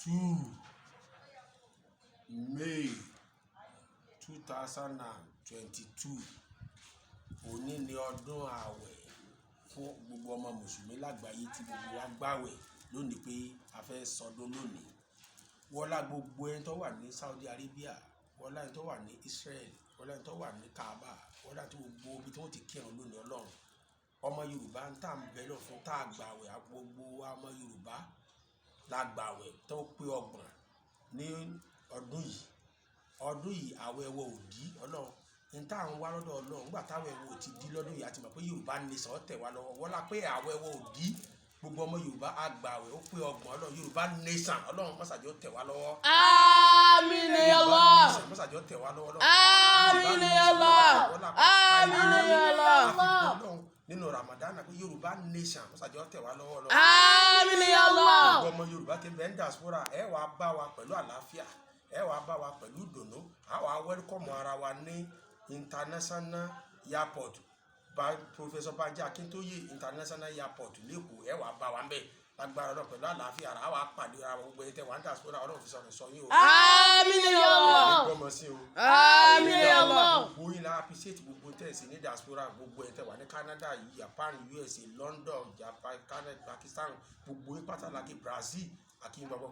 2 May 2022 òní ni ọdún ààwẹ̀ fún gbogbo ọmọ mùsùlùmí lágbàáyé tí gbogbo wa gbààwẹ̀ lónìí pé a fẹ́ sọdún lónìí. Wọ́lá gbogbo ẹni tó wà ní Saudi Arabia, wọ́lá ẹni tó wà ní Israel, wọ́lá ẹni tó wà ní Kaaba, wọ́lá tí gbogbo ibi tí wọ́n ti kírun lónìí Ọlọ́run. Ọmọ Yorùbá ń tà ń bẹ lọ fún tá gbààwẹ̀ gbogbo ọmọ Yorùbá la gbààwẹ̀ tó pé 30 ní ọdún yìí. Ọdún yìí àwẹ̀ wọ òdì Ọlọ́run. N tá ń wá lọ́dọ̀ Ọlọ́run nígbà táwẹ̀ wọ ti di lọ́dún yìí àti mọ̀ pé Yorùbá Nation tẹ̀ wá lọ́wọ́. Wọ́lá pé àwẹ̀ wọ òdì gbogbo ọmọ Yorùbá àgbààwẹ̀ ó pé 30 Ọlọ́run. Yorùbá Nation Ọlọ́run mọ́sàjọ́ tẹ̀ wá lọ́wọ́. Àmín ya Allah. Mọ́sàjọ́ tẹ̀ wá lọ́wọ́. Àmín ya Allah. Àmín ya Allah. Nínú Ramadan pé Yorùbá Nation mọ́sàjọ́ tẹ̀ wá lọ́wọ́. Àmín ya Allah. Gbogbo ọmọ Yorùbá ti bẹ ní diaspora ẹ wá bá wa pẹ̀lú àlàáfíà, ẹ wá bá wa pẹ̀lú ìdùnnú, a wá welcome ara wa ní international airport Professor Banji Akintoye international airport lẹ́kọ̀ọ́. Ẹ wá bá wa ń bẹ̀ lágbára Ọlọ́run pẹ̀lú àlàáfíà ara wa pàdé ara gbogbo ẹ̀ tẹ̀ wá ní diaspora Ọlọ́run fi sọ̀rọ̀ sọ yín o. Àmín ya Allah. Àmín ya Allah. Gbogbo yín la appreciate gbogbo tẹ̀ sí ní diaspora, gbogbo ẹ̀ tẹ̀ wá ní Canada, Japan, USA, London, Japan, Canada, Pakistan, gbogbo yín pàtàkì Brazil akínyìn gbogbo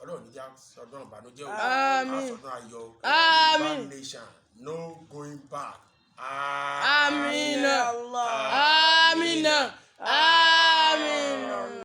Ọlọ́run níjà sọdún ìbànújẹ́ o. Àmín. Sọdún ayọ̀ o. Àmín. Yoruba Nation no going back. Àmín. Àmín. Àmín. Àmín.